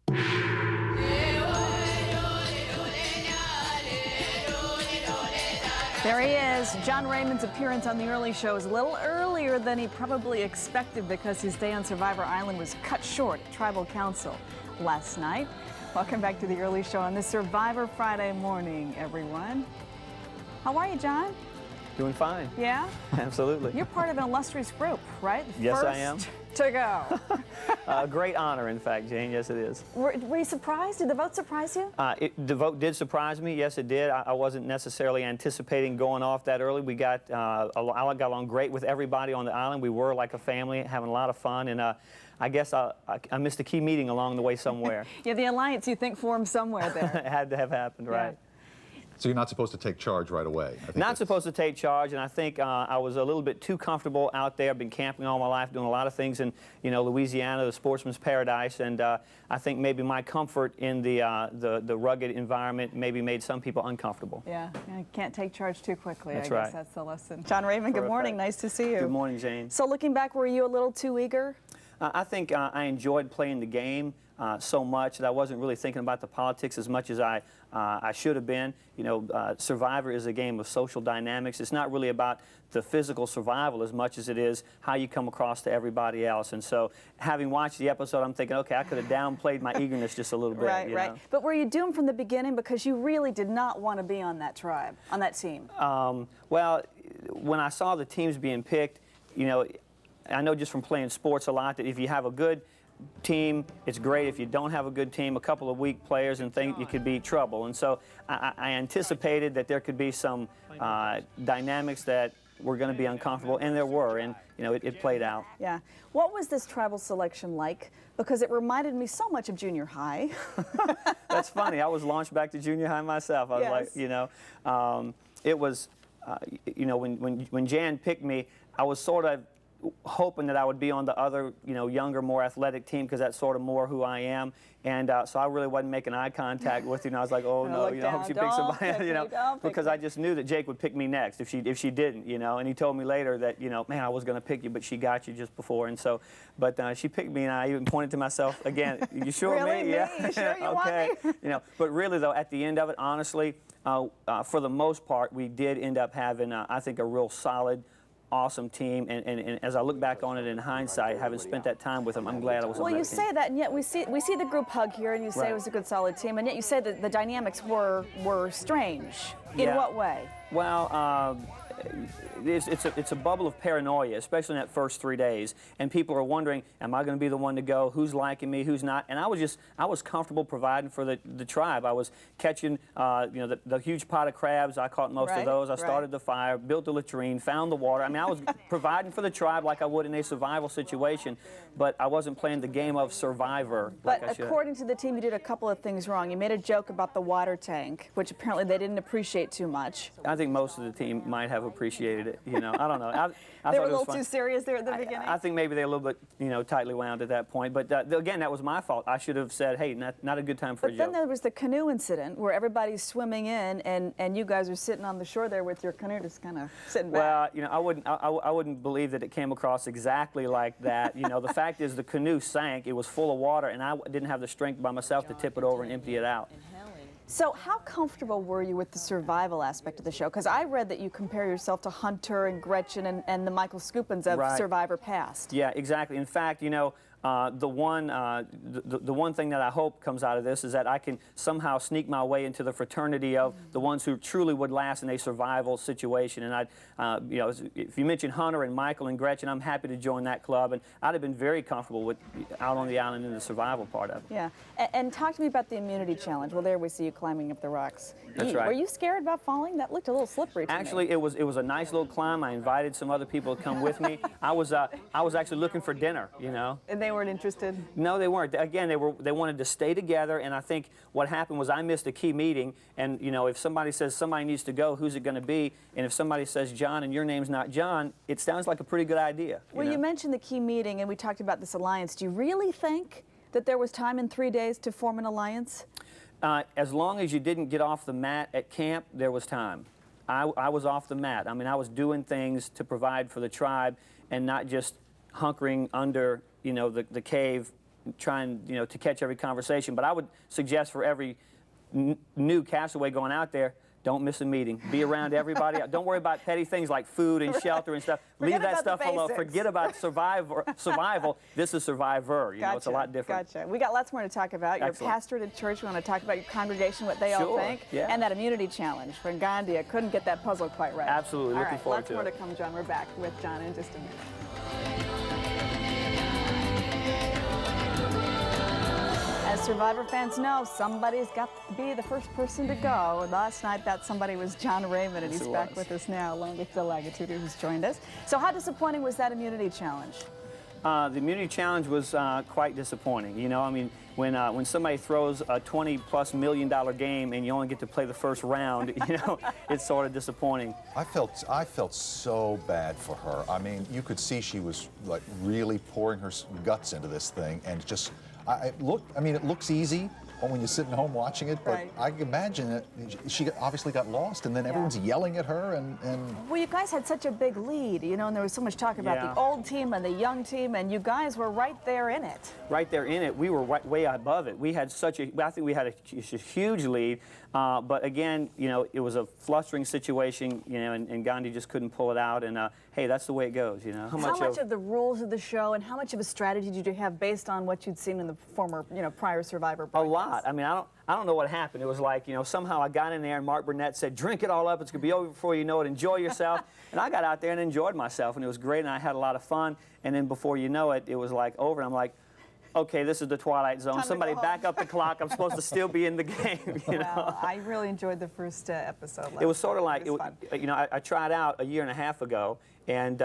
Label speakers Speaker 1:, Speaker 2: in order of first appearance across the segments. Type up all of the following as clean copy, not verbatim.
Speaker 1: There he is. John Raymond's appearance on The Early Show is a little earlier than he probably expected because his stay on Survivor Island was cut short at Tribal Council last night. Welcome back to The Early Show on this Survivor Friday morning, everyone. How are you, John?
Speaker 2: Doing fine.
Speaker 1: Yeah?
Speaker 2: Absolutely.
Speaker 1: You're part of an illustrious group, right?
Speaker 2: Yes, I am.
Speaker 1: To go.
Speaker 2: A great honor, in fact, Jane. Yes, it is.
Speaker 1: Were you surprised? Did the vote surprise you?
Speaker 2: The vote did surprise me. Yes, it did. I wasn't necessarily anticipating going off that early. We got, I got along great with everybody on the island. We were like a family, having a lot of fun. And I guess I missed a key meeting along the way somewhere.
Speaker 1: Yeah, the alliance you think formed somewhere there.
Speaker 2: It had to have happened, right?
Speaker 3: So you're not supposed to take charge right away?
Speaker 2: Not supposed to take charge, and I think I was a little bit too comfortable out there. I've been camping all my life, doing a lot of things in, Louisiana, the sportsman's paradise, and I think maybe my comfort in the rugged environment maybe made some people uncomfortable.
Speaker 1: Yeah, you can't take charge too quickly.
Speaker 2: That's
Speaker 1: I guess
Speaker 2: right.
Speaker 1: That's the lesson. John Raymond, good morning. Nice to see you.
Speaker 2: Good morning, Jane.
Speaker 1: So looking back, were you a little too eager?
Speaker 2: I think I enjoyed playing the game so much that I wasn't really thinking about the politics as much as I should have been. Survivor is a game of social dynamics. It's not really about the physical survival as much as it is how you come across to everybody else. And so having watched the episode, I'm thinking, okay, I could have downplayed my eagerness just a little bit.
Speaker 1: Right, right. But were you doomed from the beginning because you really did not want to be on that tribe, on that team?
Speaker 2: Well, when I saw the teams being picked, I know just from playing sports a lot that if you have a good team, it's great. If you don't have a good team, a couple of weak players and things, you could be trouble. And so I anticipated that there could be some dynamics that were going to be uncomfortable, and there were, and it played out.
Speaker 1: Yeah. What was this tribal selection like? Because it reminded me so much of junior high.
Speaker 2: That's funny. I was launched back to junior high myself. I was like, it was, when Jan picked me, I was sort of hoping that I would be on the other, younger, more athletic team because that's sort of more who I am. And so I really wasn't making eye contact with you. And I was like, oh no, I hope she picks somebody, because I just knew that Jake would pick me next if she didn't, And he told me later that, man, I was going to pick you, but she got you just before. And so, but she picked me, and I even pointed to myself again. You sure
Speaker 1: really,
Speaker 2: me? Yeah.
Speaker 1: You sure you
Speaker 2: okay.
Speaker 1: want me?
Speaker 2: But really though, at the end of it, honestly, for the most part, we did end up having, I think, a real solid, awesome team, and as I look back on it in hindsight, having spent that time with them, I'm glad I was on that team.
Speaker 1: Well, you say that, and yet we see the group hug here, and you say it was a good, solid team, and yet you say that the dynamics were strange. In what way? Well,
Speaker 2: it's a bubble of paranoia, especially in that first 3 days, and people are wondering, am I going to be the one to go? Who's liking me? Who's not? And I was comfortable providing for the tribe. I was catching, the huge pot of crabs. I caught most of those. I started the fire, built the latrine, found the water. I mean, I was providing for the tribe like I would in a survival situation, but I wasn't playing the game of survivor like I should.
Speaker 1: But according to the team, you did a couple of things wrong. You made a joke about the water tank, which apparently they didn't appreciate too much.
Speaker 2: I think most of the team might have appreciated it. I don't know.
Speaker 1: They were a little too serious there at the beginning?
Speaker 2: I think maybe they were a little bit, tightly wound at that point. But again, that was my fault. I should have said, hey, not a good time for a joke.
Speaker 1: But then there was the canoe incident where everybody's swimming in, and you guys are sitting on the shore there with your canoe just kind of sitting back.
Speaker 2: Well, I wouldn't believe that it came across exactly like that. The fact is the canoe sank. It was full of water, and I didn't have the strength by myself to tip it over and empty it out.
Speaker 1: So how comfortable were you with the survival aspect of the show? Because I read that you compare yourself to Hunter and Gretchen and the Michael Scoopins of Survivor past.
Speaker 2: Yeah, exactly. In fact, the one thing that I hope comes out of this is that I can somehow sneak my way into the fraternity of the ones who truly would last in a survival situation. And if you mention Hunter and Michael and Gretchen, I'm happy to join that club. And I'd have been very comfortable with out on the island in the survival part of it.
Speaker 1: Yeah. And talk to me about the immunity challenge. Well, there we see you climbing up the rocks.
Speaker 2: That's right.
Speaker 1: Were you scared about falling? That looked a little slippery to me.
Speaker 2: Actually, it was a nice little climb. I invited some other people to come with me. I was actually looking for dinner,
Speaker 1: And they weren't interested?
Speaker 2: No, they weren't. Again, they wanted to stay together, and I think what happened was I missed a key meeting, and if somebody says somebody needs to go, who's it going to be? And if somebody says John and your name's not John, it sounds like a pretty good idea.
Speaker 1: Well, you mentioned the key meeting, and we talked about this alliance. Do you really think that there was time in 3 days to form an alliance?
Speaker 2: As long as you didn't get off the mat at camp, there was time. I was off the mat. I mean, I was doing things to provide for the tribe and not just hunkering under, the cave trying, you know, to catch every conversation. But I would suggest for every new castaway going out there, don't miss a meeting. Be around everybody. Don't worry about petty things like food and shelter and stuff. Leave that stuff alone. Forget about survival. This is Survivor. You know, it's a lot different.
Speaker 1: Gotcha. We got lots more to talk about. Your pastorate at church. We want to talk about your congregation, what they all think, and that immunity challenge for Gandhi. I couldn't get that puzzle quite right.
Speaker 2: Absolutely.
Speaker 1: All
Speaker 2: Looking
Speaker 1: right,
Speaker 2: forward to it.
Speaker 1: Lots more to come, John. We're back with John in just a minute. As Survivor fans know, somebody's got to be the first person to go. Last night, that somebody was John Raymond, and he's back with us now, along with Phil Agatuda, who's joined us. So how disappointing was that immunity challenge?
Speaker 2: The immunity challenge was quite disappointing. You know, I mean, when somebody throws a $20+ million game and you only get to play the first round, you know, it's sort of disappointing.
Speaker 3: I felt so bad for her. I mean, you could see she was like really pouring her guts into this thing, and just, it looks easy when you're sitting home watching it, but I can imagine that she obviously got lost, and then everyone's yelling at her, and...
Speaker 1: Well, you guys had such a big lead, you know, and there was so much talk about the old team and the young team, and you guys were right there in it. Right there in it.
Speaker 2: We were way above it. We had I think we had a huge lead, but again, you know, it was a flustering situation, you know, and Gandhi just couldn't pull it out, and hey, that's the way it goes, you know.
Speaker 1: How much of the rules of the show and how much of a strategy did you have based on what you'd seen in the former, you know, prior Survivor broadcasts?
Speaker 2: A lot. I mean, I don't know what happened. It was like, you know, somehow I got in there and Mark Burnett said, drink it all up, it's going to be over before you know it, enjoy yourself. And I got out there and enjoyed myself, and it was great, and I had a lot of fun. And then before you know it, it was like over, and I'm like, okay, this is the Twilight Zone. Somebody back up the clock. I'm supposed to still be in the game, you know?
Speaker 1: Well, I really enjoyed the first episode.
Speaker 2: It was sort of like, you know, I tried out a year and a half ago, and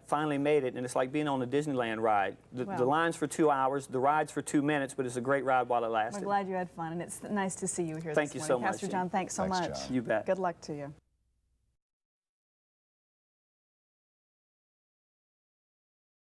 Speaker 2: finally made it, and it's like being on a Disneyland ride. The line's for 2 hours, the ride's for 2 minutes, but it's a great ride while it lasted.
Speaker 1: We're glad you had fun, and it's nice to see you here
Speaker 2: Thank
Speaker 1: this
Speaker 2: you
Speaker 1: morning.
Speaker 2: so much.
Speaker 1: Pastor John, thanks so much.
Speaker 3: John.
Speaker 2: You bet.
Speaker 1: Good luck to you.